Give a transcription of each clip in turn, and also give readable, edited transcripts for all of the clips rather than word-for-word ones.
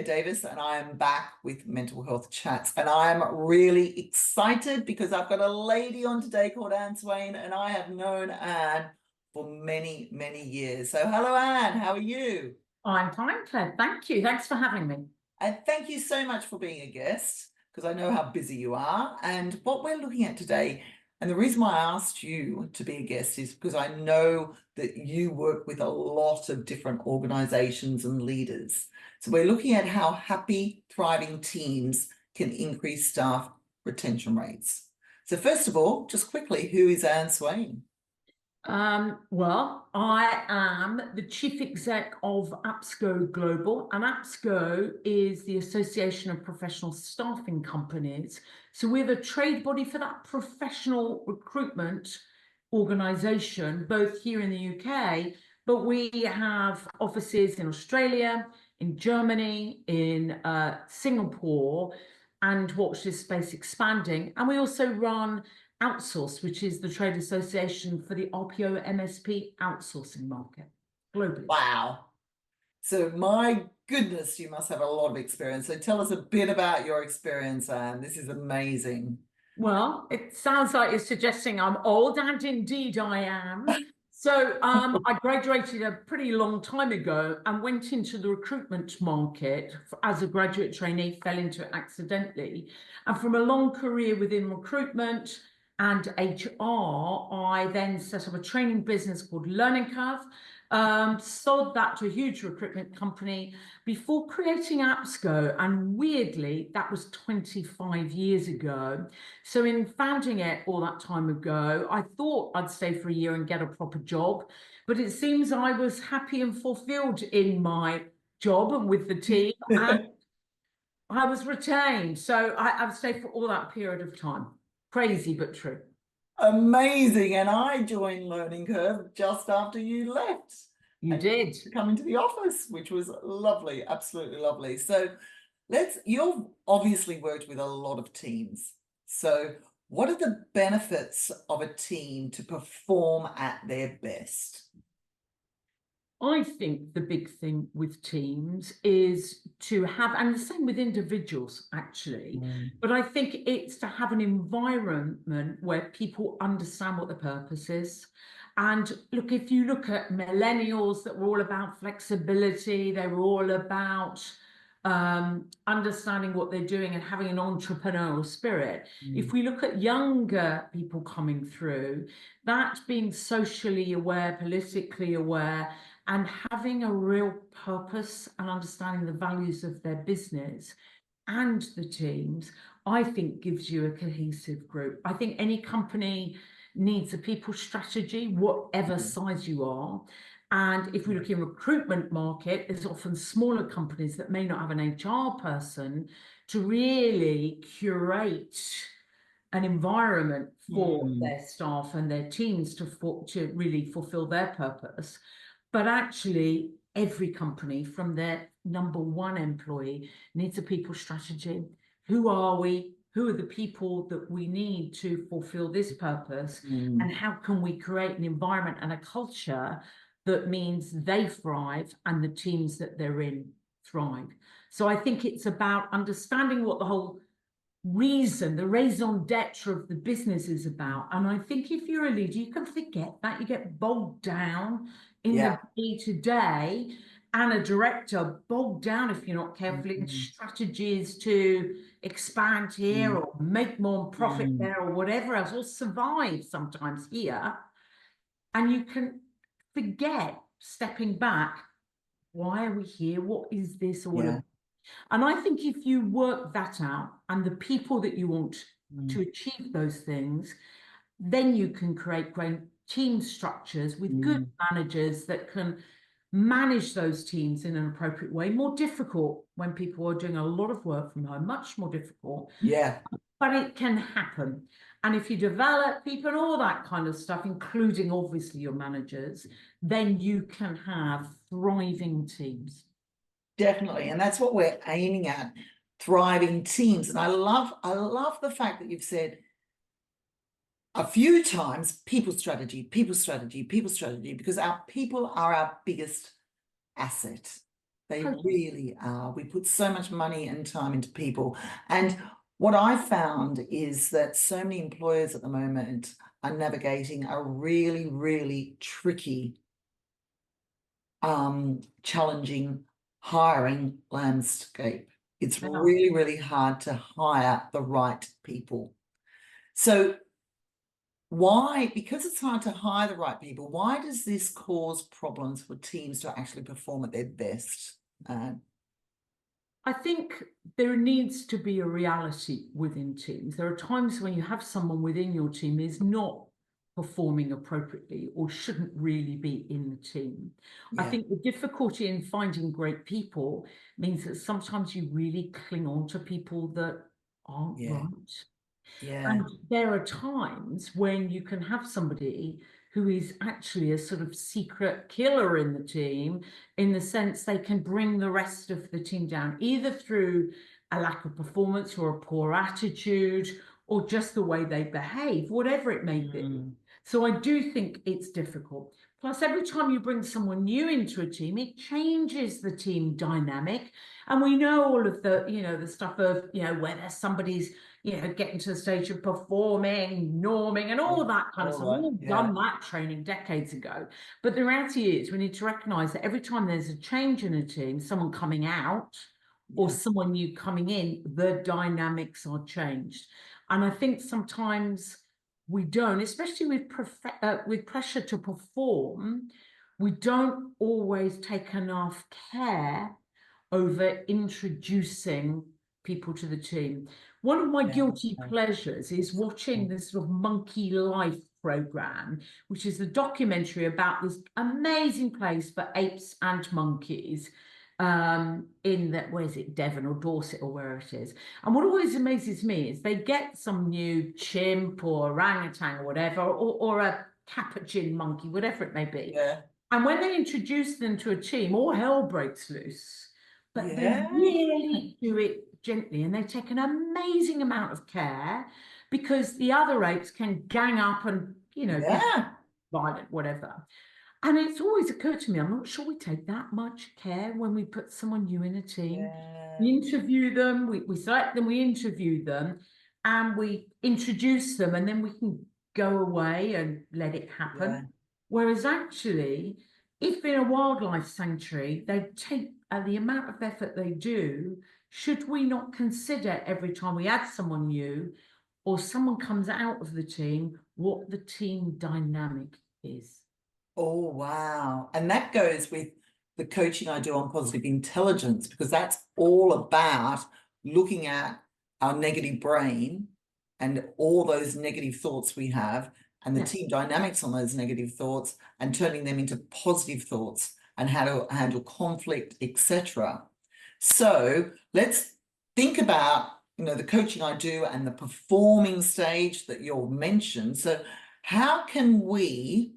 Davis, and I am back with Mental Health Chats. And I am really excited because I've got a lady on today called Swain, and I have known Anne for many, many years. So hello, Anne, how are you? I'm fine, Claire. Thank you. Thanks for having me. And thank you so much for being a guest because I know how busy you are. And what we're looking at today, and the reason why I asked you to be a guest is because I know that you work with a lot of different organizations and leaders. So we're looking at how happy, thriving teams can increase staff retention rates. So first of all, just quickly, who is Anne Swain? Well, I am the chief exec of APSCO Global, and APSCO is the Association of Professional Staffing Companies. So we're the trade body for that professional recruitment organisation, both here in the UK, but we have offices in Australia, in Germany, in Singapore, and watch this space expanding. And we also run Outsource, which is the trade association for the RPO MSP outsourcing market globally. Wow. So my goodness, you must have a lot of experience. So tell us a bit about your experience, Anne. This is amazing. Well, it sounds like you're suggesting I'm old, and indeed I am. So I graduated a pretty long time ago and went into the recruitment market as a graduate trainee, fell into it accidentally. And from a long career within recruitment and HR, I then set up a training business called Learning Curve, sold that to a huge recruitment company before creating APSCO. And weirdly, that was 25 years ago. So in founding it all that time ago, I thought I'd stay for a year and get a proper job, but it seems I was happy and fulfilled in my job and with the team, and I was retained. So I've stayed for all that period of time. Crazy, but true. Amazing. And I joined Learning Curve just after you left. You did. To come into the office, which was lovely, absolutely lovely. So you've obviously worked with a lot of teams. So what are the benefits of a team to perform at their best? I think the big thing with teams is to have, and the same with individuals actually, but I think it's to have an environment where people understand what the purpose is. And look, if you look at millennials that were all about flexibility, they were all about understanding what they're doing and having an entrepreneurial spirit. If we look at younger people coming through, that being socially aware, politically aware, and having a real purpose and understanding the values of their business and the teams, I think gives you a cohesive group. I think any company needs a people strategy, whatever size you are. And if we look in recruitment market, there's often smaller companies that may not have an HR person to really curate an environment for their staff and their teams to really fulfill their purpose. But actually, every company from their number one employee needs a people strategy. Who are we? Who are the people that we need to fulfill this purpose? And how can we create an environment and a culture that means they thrive and the teams that they're in thrive? So I think it's about understanding what the whole reason, the raison d'etre of the business is about. And I think if you're a leader, you can forget that. You get bogged down in the day-to-day, and a director bogged down, if you're not careful, in strategies to expand here or make more profit there or whatever else, or survive sometimes here. And you can forget stepping back. Why are we here? What is this all about? And I think if you work that out and the people that you want to achieve those things, then you can create great team structures with good managers that can manage those teams in an appropriate way. More difficult when people are doing a lot of work from home, much more difficult. Yeah. But it can happen. And if you develop people and all that kind of stuff, including obviously your managers, then you can have thriving teams. Definitely. And that's what we're aiming at, thriving teams. And I love the fact that you've said a few times people strategy, because our people are our biggest asset. They Totally. really are. We put so much money and time into people. And what I found is that so many employers at the moment are navigating a really, really tricky, challenging hiring landscape. It's Yeah. really, really hard to hire the right people. So why, because it's hard to hire the right people, why does this cause problems for teams to actually perform at their best? I think there needs to be a reality within teams. There are times when you have someone within your team is not performing appropriately or shouldn't really be in the team. I Yeah, think the difficulty in finding great people means that sometimes you really cling on to people that aren't yeah, right. yeah, And there are times when you can have somebody who is actually a sort of secret killer in the team, in the sense they can bring the rest of the team down, either through a lack of performance or a poor attitude or just the way they behave, whatever it may be. mm, So I do think it's difficult. Plus, every time you bring someone new into a team, it changes the team dynamic. And we know all of the, the stuff of, whether somebody's getting to the stage of performing, norming, and yeah, all that kind of all stuff. We've right, all yeah, done that training decades ago. But the reality is, we need to recognize that every time there's a change in a team, someone coming out or yeah, someone new coming in, the dynamics are changed. And I think sometimes we don't, especially with pressure to perform, we don't always take enough care over introducing people to the team. One of my yeah, guilty yeah, pleasures is watching mm, this sort of Monkey Life program, which is a documentary about this amazing place for apes and monkeys in that, where is it, Devon or Dorset or where it is. And what always amazes me is they get some new chimp or orangutan or whatever, or a capuchin monkey, whatever it may be. yeah, And when they introduce them to a team, all hell breaks loose. But they yeah, really do it gently, and they take an amazing amount of care, because the other apes can gang up and, be yeah, violent, whatever. And it's always occurred to me, I'm not sure we take that much care when we put someone new in a team. yeah, We interview them, we select them, we interview them, and we introduce them, and then we can go away and let it yeah. happen. Whereas actually, if in a wildlife sanctuary they take the amount of effort they do, should we not consider every time we add someone new or someone comes out of the team, what the team dynamic is? Oh, wow. And that goes with the coaching I do on positive intelligence, because that's all about looking at our negative brain and all those negative thoughts we have and the Yeah. team dynamics on those negative thoughts and turning them into positive thoughts and how to handle conflict, etc. So let's think about, the coaching I do and the performing stage that you've mentioned. So how can we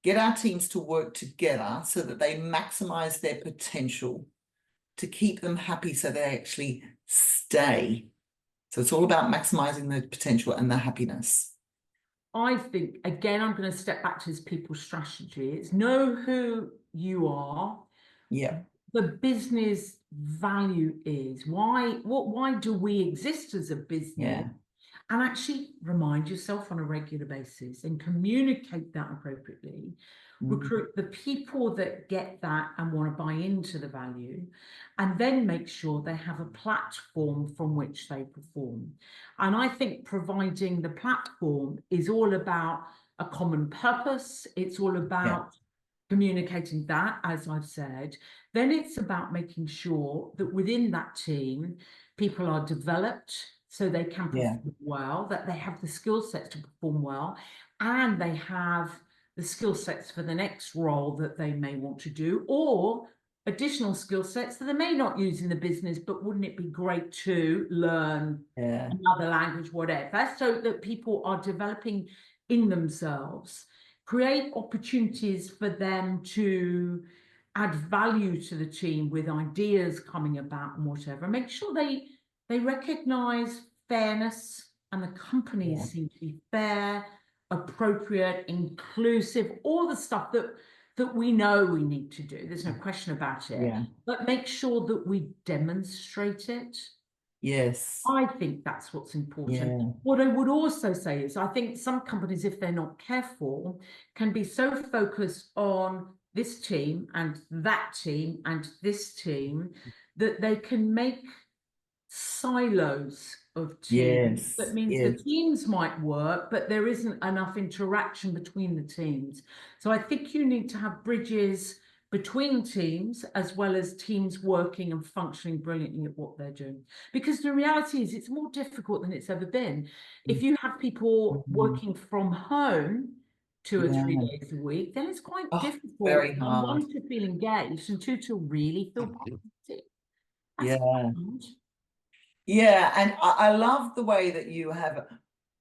get our teams to work together so that they maximize their potential to keep them happy so they actually stay? So it's all about maximizing the potential and the happiness. I think, again, I'm going to step back to this people strategy. It's know who you are, Yeah, the business value is. Why do we exist as a business? yeah, And actually remind yourself on a regular basis and communicate that appropriately. mm, Recruit the people that get that and want to buy into the value, and then make sure they have a platform from which they perform. And I think providing the platform is all about a common purpose. It's all yeah, about communicating that, as I've said. Then it's about making sure that within that team, people are developed so they can yeah, perform well, that they have the skill sets to perform well, and they have the skill sets for the next role that they may want to do, or additional skill sets that they may not use in the business, but wouldn't it be great to learn yeah, another language, whatever, so that people are developing in themselves. Create opportunities for them to add value to the team with ideas coming about and whatever. Make sure they recognize fairness, and the companies yeah, seem to be fair, appropriate, inclusive, all the stuff that that we know we need to do. There's no question about it. Yeah. But make sure that we demonstrate it. Yes. I think that's what's important. Yeah. What I would also say is I think some companies, if they're not careful, can be so focused on this team and that team and this team that they can make silos of teams. Yes. That means the Yes. teams might work, but there isn't enough interaction between the teams. So I think you need to have bridges between teams as well as teams working and functioning brilliantly at what they're doing. Because the reality is it's more difficult than it's ever been. If you have people working from home 2 or 3 days a week, then it's quite difficult. Very And hard. one, to feel engaged, and two, to really feel positive. That's Yeah. hard. Yeah, and I love the way that you have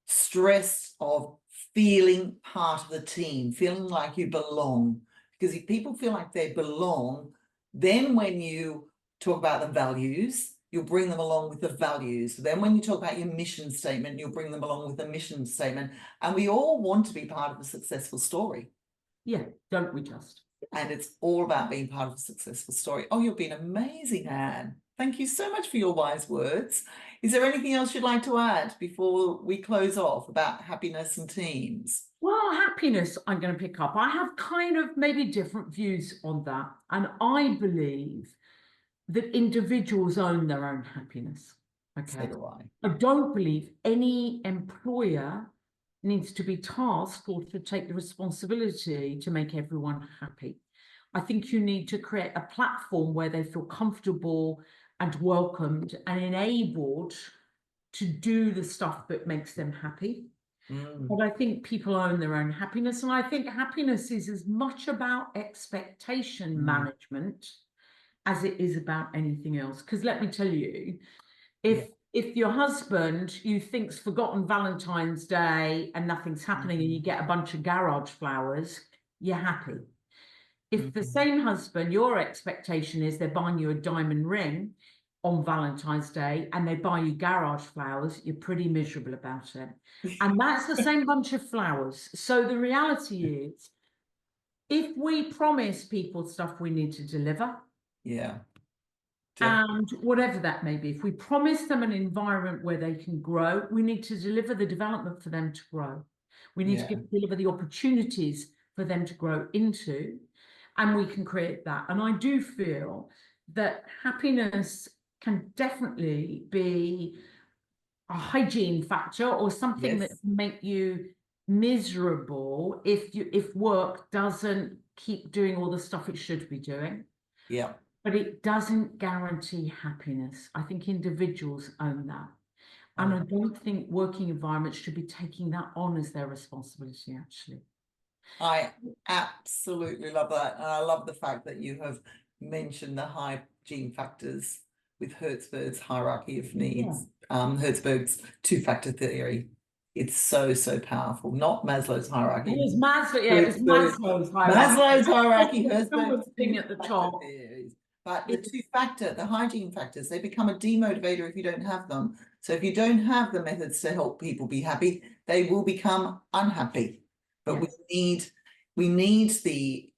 stress of feeling part of the team, feeling like you belong. Because if people feel like they belong, then when you talk about the values, you'll bring them along with the values. Then when you talk about your mission statement, you'll bring them along with the mission statement. And we all want to be part of a successful story. Yeah, don't we just? And it's all about being part of a successful story. Oh, you've been amazing, Anne. Thank you so much for your wise words. Is there anything else you'd like to add before we close off about happiness and teams? Well, happiness, I'm going to pick up. I have kind of maybe different views on that. And I believe that individuals own their own happiness. Okay. So do I. I don't believe any employer needs to be tasked or to take the responsibility to make everyone happy. I think you need to create a platform where they feel comfortable and welcomed and enabled to do the stuff that makes them happy. But I think people own their own happiness. And I think happiness is as much about expectation management as it is about anything else. Because let me tell you, if your husband you think's forgotten Valentine's Day and nothing's happening and you get a bunch of garage flowers, you're happy. If the same husband, your expectation is they're buying you a diamond ring on Valentine's Day and they buy you garage flowers, you're pretty miserable about it. And that's the same bunch of flowers. So the reality is, if we promise people stuff we need to deliver, and whatever that may be, if we promise them an environment where they can grow, we need to deliver the development for them to grow. We need to deliver the opportunities for them to grow into, and we can create that. And I do feel that happiness can definitely be a hygiene factor or something that can make you miserable if work doesn't keep doing all the stuff it should be doing. Yeah. But it doesn't guarantee happiness. I think individuals own that. And I don't think working environments should be taking that on as their responsibility, actually. I absolutely love that. And I love the fact that you have mentioned the hygiene factors with Hertzberg's hierarchy of needs, Hertzberg's two-factor theory. It's so, so powerful. Not Maslow's hierarchy. It was Maslow's hierarchy. Maslow's hierarchy, Hertzberg's thing at the top. Theories. But the two-factor, the hygiene factors, they become a demotivator if you don't have them. So if you don't have the methods to help people be happy, they will become unhappy. But we need the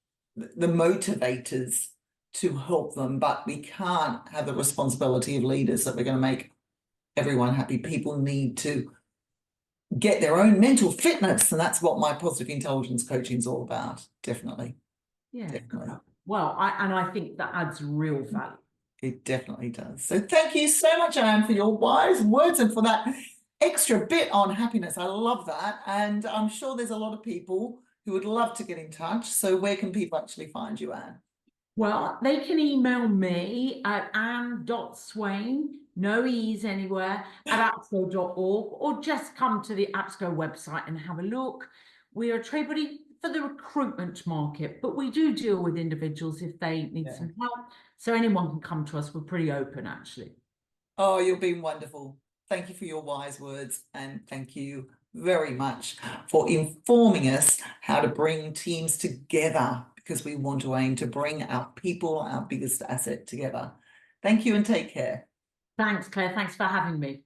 motivators to help them, but we can't have the responsibility of leaders that we're going to make everyone happy. People need to get their own mental fitness, and that's what my positive intelligence coaching is all about. Definitely. Definitely. Well, I think that adds real value. It definitely does. So thank you so much, Anne, for your wise words and for that extra bit on happiness. I love that. And I'm sure there's a lot of people who would love to get in touch. So where can people actually find you, Anne? Well, they can email me at anne.swain, no E's anywhere, at apsco.org, or just come to the APSCO website and have a look. We are a trade body for the recruitment market, but we do deal with individuals if they need some help. So anyone can come to us. We're pretty open, actually. Oh, you've been wonderful. Thank you for your wise words, and thank you very much for informing us how to bring teams together, because we want to aim to bring our people, our biggest asset, together. Thank you and take care. Thanks, Claire. Thanks for having me.